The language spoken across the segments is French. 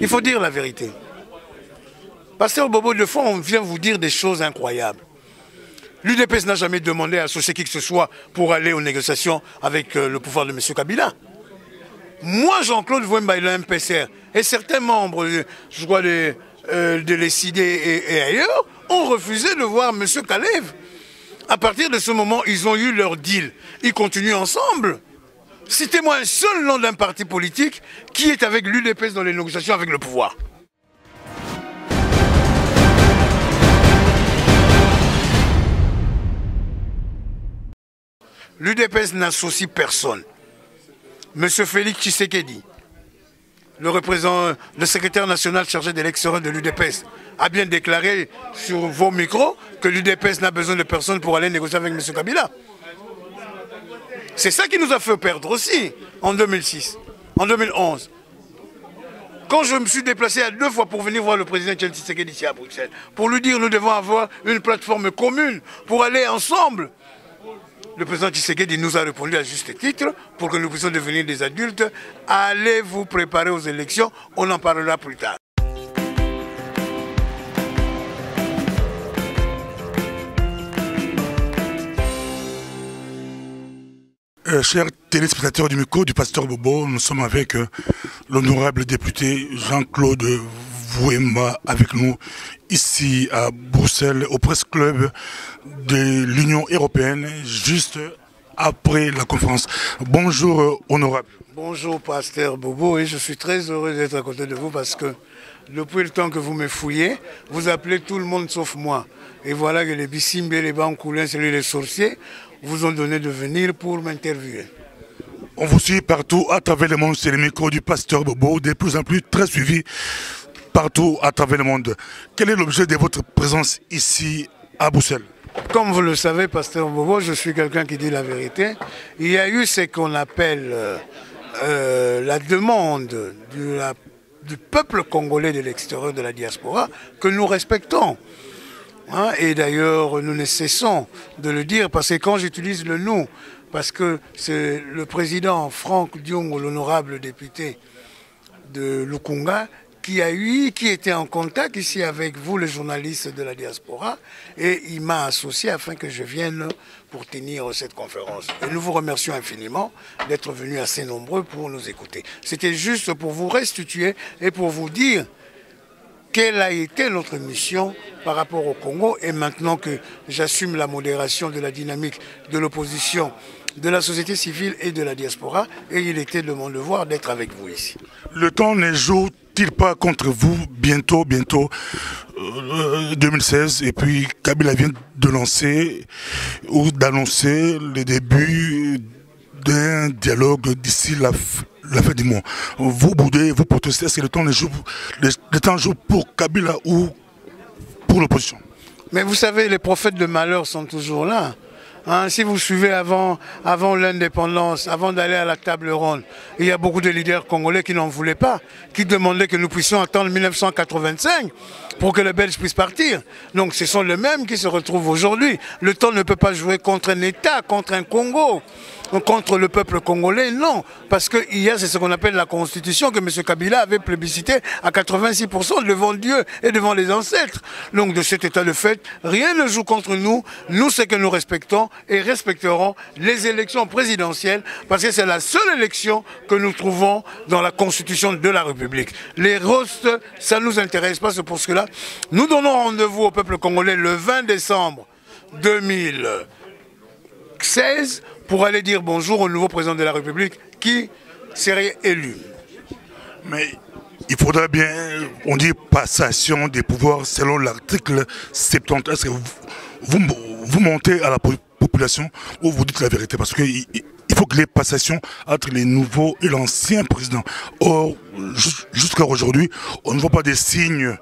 Il faut dire la vérité. Pasteur Bobo, de fois, on vient vous dire des choses incroyables. L'UDPS n'a jamais demandé à associer qui que ce soit pour aller aux négociations avec le pouvoir de M. Kabila. Moi, Jean-Claude Vouemba, le MPCR, et certains membres, je crois, de l'ECID et ailleurs, ont refusé de voir M. Kalev. À partir de ce moment, ils ont eu leur deal. Ils continuent ensemble. Citez-moi un seul nom d'un parti politique qui est avec l'UDPS dans les négociations avec le pouvoir. L'UDPS n'associe personne. Monsieur Félix Tshisekedi, le secrétaire national chargé des élections de l'UDPS, a bien déclaré sur vos micros que l'UDPS n'a besoin de personne pour aller négocier avec M. Kabila. C'est ça qui nous a fait perdre aussi en 2006, en 2011. Quand je me suis déplacé à 2 fois pour venir voir le président Tshisekedi ici à Bruxelles, pour lui dire que nous devons avoir une plateforme commune pour aller ensemble. Le président Tshisekedi nous a répondu à juste titre pour que nous puissions devenir des adultes. Allez vous préparer aux élections, on en parlera plus tard. Chers téléspectateurs du micro du Pasteur Bobo, nous sommes avec l'honorable député Jean-Claude Vouemba avec nous ici à Bruxelles au Presse Club de l'Union européenne juste après la conférence. Bonjour honorable. Bonjour Pasteur Bobo, et je suis très heureux d'être à côté de vous parce que depuis le temps que vous me fouillez, vous appelez tout le monde sauf moi. Et voilà que les Bissimbe, les Bancoulins, les sorciers vous ont donné de venir pour m'interviewer. On vous suit partout à travers le monde, c'est le micro du Pasteur Bobo, de plus en plus très suivi partout à travers le monde. Quel est l'objet de votre présence ici à Bruxelles? Comme vous le savez, Pasteur Bobo, je suis quelqu'un qui dit la vérité. Il y a eu ce qu'on appelle la demande du peuple congolais de l'extérieur de la diaspora que nous respectons. Hein, et d'ailleurs, nous ne cessons de le dire parce que quand j'utilise le nous, parce que c'est le président Franck Diongo, l'honorable député de Lukunga, qui était en contact ici avec vous, les journalistes de la diaspora, et il m'a associé afin que je vienne pour tenir cette conférence. Et nous vous remercions infiniment d'être venus assez nombreux pour nous écouter. C'était juste pour vous restituer et pour vous dire quelle a été notre mission par rapport au Congo. Et maintenant que j'assume la modération de la dynamique de l'opposition, de la société civile et de la diaspora, et il était de mon devoir d'être avec vous ici. Le temps ne joue-t-il pas contre vous bientôt 2016, et puis Kabila vient de lancer ou d'annoncer le début d'un dialogue d'ici la fin du mois. Vous boudez, vous protestez, est-ce que le temps joue pour Kabila ou pour l'opposition? Mais vous savez, les prophètes de malheur sont toujours là. Hein, si vous suivez avant l'indépendance, avant d'aller à la table ronde, il y a beaucoup de leaders congolais qui n'en voulaient pas, qui demandaient que nous puissions attendre 1985 pour que les Belges puissent partir. Donc ce sont les mêmes qui se retrouvent aujourd'hui. Le temps ne peut pas jouer contre un État, contre un Congo, contre le peuple congolais, non. Parce que hier, c'est ce qu'on appelle la Constitution que M. Kabila avait plébiscité à 86% devant Dieu et devant les ancêtres. Donc de cet état de fait, rien ne joue contre nous. Nous, c'est que nous respectons et respecterons les élections présidentielles parce que c'est la seule élection que nous trouvons dans la Constitution de la République. Les rostes, ça ne nous intéresse pas, c'est pour cela. Nous donnons rendez-vous au peuple congolais le 20 décembre 2016 pour aller dire bonjour au nouveau président de la République qui serait élu. Mais il faudrait bien, on dit passation des pouvoirs selon l'article 70. Est-ce que vous montez à la population ou vous dites la vérité? Parce qu'il faut qu'il y ait passation entre les nouveaux et l'ancien président. Or, jusqu'à aujourd'hui, on ne voit pas des signes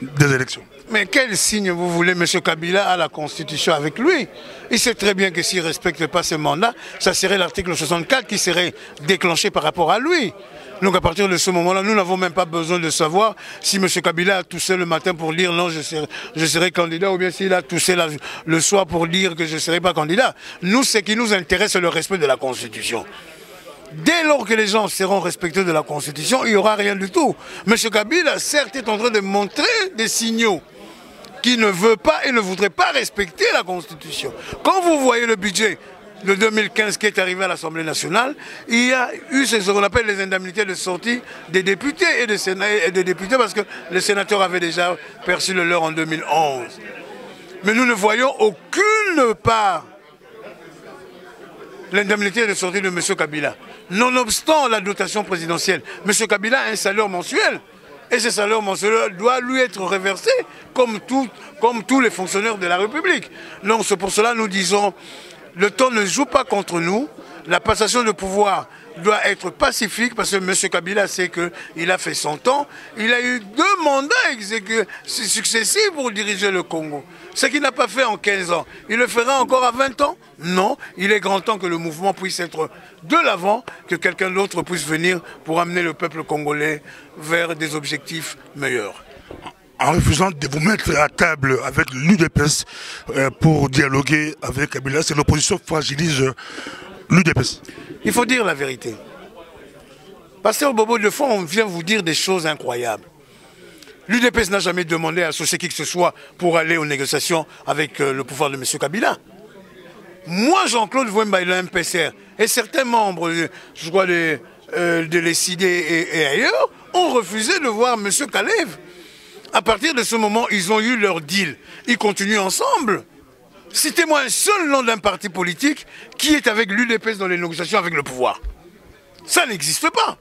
des élections. Mais quel signe vous voulez, M. Kabila a la Constitution avec lui? Il sait très bien que s'il ne respecte pas ce mandat, ça serait l'article 64 qui serait déclenché par rapport à lui. Donc à partir de ce moment-là, nous n'avons même pas besoin de savoir si M. Kabila a toussé le matin pour dire non, je serai candidat, ou bien s'il a toussé le soir pour dire que je ne serai pas candidat. Nous, ce qui nous intéresse, c'est le respect de la Constitution. Dès lors que les gens seront respectueux de la Constitution, il n'y aura rien du tout. M. Kabila, certes, est en train de montrer des signaux qui ne veut pas et ne voudrait pas respecter la Constitution. Quand vous voyez le budget de 2015 qui est arrivé à l'Assemblée nationale, il y a eu ce qu'on appelle les indemnités de sortie des députés et des députés parce que les sénateurs avaient déjà perçu le leur en 2011. Mais nous ne voyons aucune part l'indemnité de sortie de M. Kabila. Nonobstant la dotation présidentielle, M. Kabila a un salaire mensuel. Et ce salaire mensuel doit lui être reversé comme tous les fonctionnaires de la République. Donc c'est pour cela que nous disons, le temps ne joue pas contre nous. La passation de pouvoir doit être pacifique parce que M. Kabila sait qu'il a fait son temps. Il a eu 2 mandats successifs pour diriger le Congo. Ce qu'il n'a pas fait en 15 ans. Il le fera encore à 20 ans? Non. Il est grand temps que le mouvement puisse être de l'avant, que quelqu'un d'autre puisse venir pour amener le peuple congolais vers des objectifs meilleurs. En refusant de vous mettre à table avec l'UDPS pour dialoguer avec Kabila, c'est l'opposition fragilise l'UDPS. Il faut dire la vérité. Pasteur Bobo, de fois, on vient vous dire des choses incroyables. L'UDPS n'a jamais demandé à associer qui que ce soit pour aller aux négociations avec le pouvoir de M. Kabila. Moi, Jean-Claude Vouemba, il a un MPCR, et certains membres, je crois, de l'ECD et ailleurs, ont refusé de voir M. Kalev. À partir de ce moment, ils ont eu leur deal. Ils continuent ensemble. Citez-moi un seul nom d'un parti politique qui est avec l'UDPS dans les négociations avec le pouvoir. Ça n'existe pas.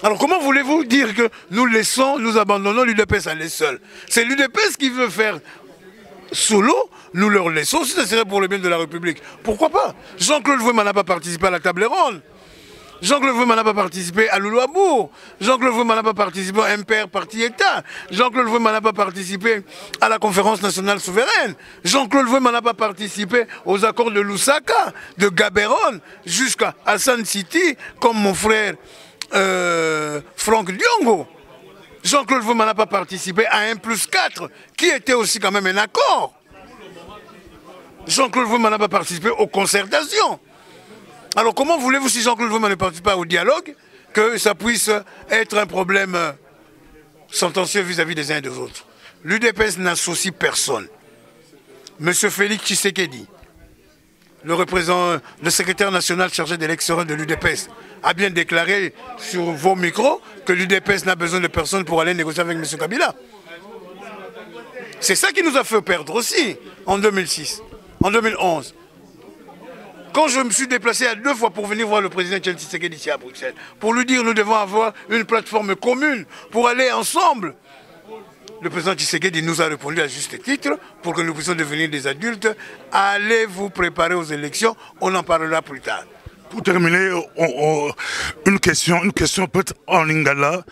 Alors comment voulez-vous dire que nous abandonnons l'UDPS à elle seule? C'est l'UDPS qui veut faire solo, nous leur laissons, si ça serait pour le bien de la République. Pourquoi pas? Jean-Claude Vouemba n'a pas participé à la table ronde. Jean-Claude Vouemba n'a pas participé à Loulouabourg. Jean-Claude Vouemba n'a pas participé au MPR Parti-État. Jean-Claude Vouemba n'a pas participé à la conférence nationale souveraine. Jean-Claude Vouemba n'a pas participé aux accords de Lusaka, de Gaborone, jusqu'à Hassan City, comme mon frère Franck Diongo. Jean-Claude Vouemba n'a pas participé à 1+4, qui était aussi quand même un accord. Jean-Claude Vouemba n'a pas participé aux concertations. Alors comment voulez-vous, si Jean-Claude Vouemba ne participe pas au dialogue, que ça puisse être un problème sentencieux vis-à-vis des uns et des autres? L'UDPS n'associe personne. Monsieur Félix Tshisekedi, le secrétaire national chargé des élections de l'UDPS, a bien déclaré sur vos micros que l'UDPS n'a besoin de personne pour aller négocier avec M. Kabila. C'est ça qui nous a fait perdre aussi en 2006, en 2011. Quand je me suis déplacé à 2 fois pour venir voir le président Tshisekedi ici à Bruxelles, pour lui dire que nous devons avoir une plateforme commune pour aller ensemble, le président Tshisekedi nous a répondu à juste titre pour que nous puissions devenir des adultes. Allez vous préparer aux élections, on en parlera plus tard. Pour terminer, une question peut-être en lingala.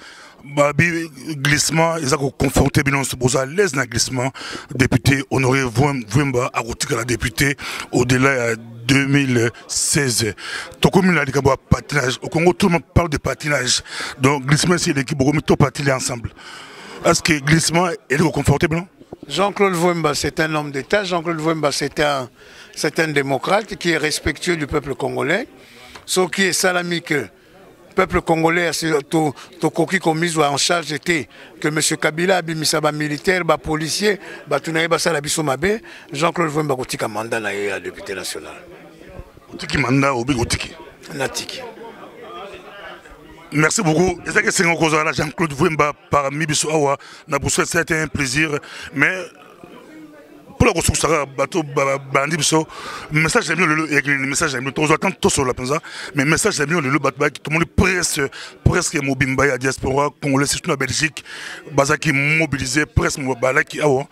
Babi glissement, ils ont confronté bien à l'aise dans glissement. Député Honoré Vouemba a retiré la députée au-delà de 2016. Tout comme il a dit qu'il y a patinage. Au Congo, tout le monde parle de patinage. Donc glissement, c'est l'équipe qui patiner ensemble. Est-ce que glissement est confortable? Jean-Claude Vouemba, c'est un homme d'État. Jean-Claude Vouemba, c'est un démocrate qui est respectueux du peuple congolais. Ce qui est salamique. Le peuple congolais, tout qui commis en charge était que M. Kabila, Bimisaba militaire, policier, Jean-Claude Vouemba a un mandat à député national. Merci beaucoup. Jean-Claude Vouemba parmi Bissou Awa, c'était un plaisir. Mais pour la ressource, le message est mieux le message est mieux. Tous attendent tous sur la pensa, mais le message est mieux le batba qui tout le monde presque mobimba à diaspora congolais surtout la Belgique, baza qui mobilisé presque mobala qui awa.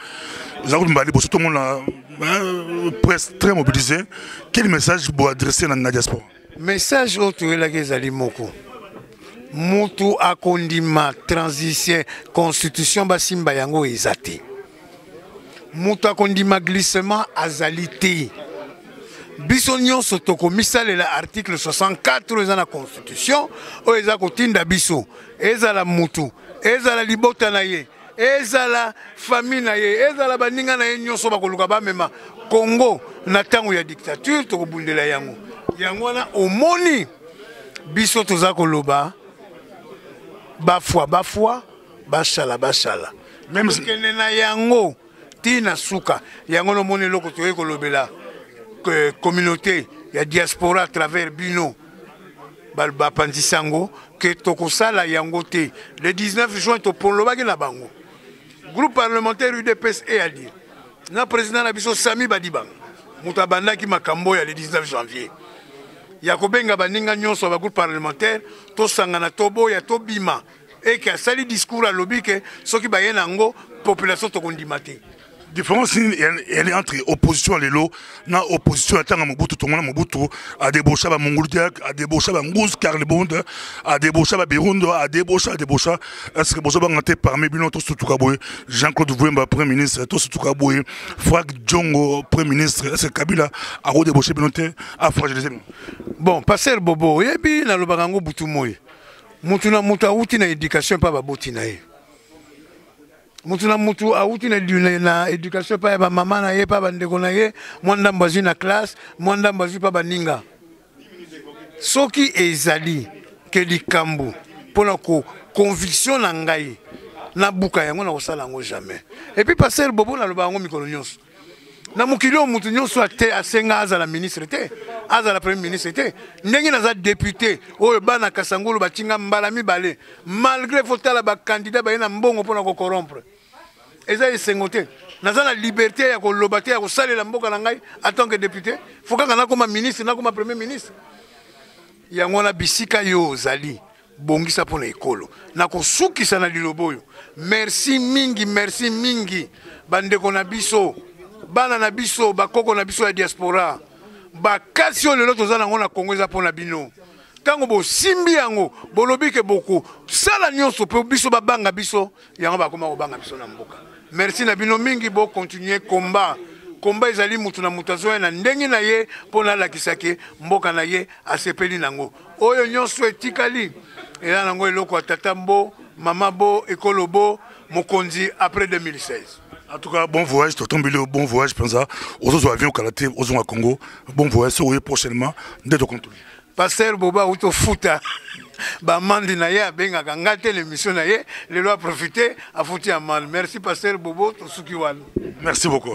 Tout le monde presque très mobilisé. Quel message pour adresser dans la diaspora? Message autre là que zali moko. Mutu akondima transition constitution basimba yango ezate. Mutu akondima glissement azalité. Biso nyonso tokomisalela article 64 eza na constitution o eza kotinda biso. Ezala mutu, ezala libota na ye, ezala famille na ye, ezala baninga na ye nyonso bakoluka bamema Congo na tango ya dictature tokobundela yango. Yango wana omoni biso toza koloba bafwa bashala même kene na yango tina suka yango no moni loko toye kolobela communauté ya diaspora à travers bino bapanzisango que tokosala yango te le 19 juin topolobaki na bango groupe parlementaire UDPS et à dire na président na biso Sami Badibanga muta bandaki makambo ya le 19 janvier ya kobenga baninga nyonso ba groupe parlementaire to sangana tobo ya tobima et que sali discours à lobby que soki ba yenango population to kondima te. Différence elle est entre opposition et l'eau, na opposition attend Mobutu, tout le monde Mobutu a débauché à Mongoldiak, a débauché à Ngous, Carlebond, a débauché à Birundo, a débauché. Est-ce que vous avez parmi Binon, tous Tukaboué, Jean-Claude Vouemba, Premier ministre, tous Tukaboué, Franck Djongo, Premier ministre, est-ce que Kabila a redébauché Binoté, a fragilisé? Bon, passer Bobo, yebi na lobarango Boutumoy. Mutuna muta outi na éducation pas baboti na ye. Mutuna mutu auti na éducation pa ba maman na ye pa ba ndeko na ye mwanda mbazi na classe mwanda mbazi pa baninga soki ezali ke likambo pona ko conviction na ngai na buka yango na kosala yango jamais et puis passer Bobo na loba yango mikolo nyonso na mukilo mutu nyonso ate asenga azala ministre te azala premier ministre te ndenge naza député oyo bana kasangulu batinga mbala mibale malgré fotala ba candidat ba na mbongo pona ko corrompre eza esengo te naza na liberté ya koloba te ya kosalela mboka na ngai en tant que député faut kaka nakoma ministre nakoma premier ministre yango na bisika yo ozali bongisa mpona ekolo na kosukisa na liloba oyo merci mingi bandeko na biso bana na biso bakoko na biso ya diaspora bakasi oyo lelo toza nango na Congo eza mpona bino tango bosimbi yango bolobi ke boko sala nyonso mpe biso babanga biso yango bakoma kobanga biso na mboka. Merci na bino mingi bo continuer combat ezali mutu na mutazo na ndenge na ye pona la kisake mboka na ye asepeli nango oyo nyonso etikali ela nango eloko atata mbo mama bo ekolo bo mokonzi après 2016. En tout cas, bon voyage, bon voyage, je pense ça. Aux autres avions Kalaté, aux autres à Congo. Bon voyage, soyez prochainement, dès de contrôle. Pasteur Boba Outo Fouta, Bamandi Naya, Benga Gangate, l'émission Naye, les lois profiter, à foutir à mal. Merci, Pasteur Bobo, Tosukiwan. Merci beaucoup.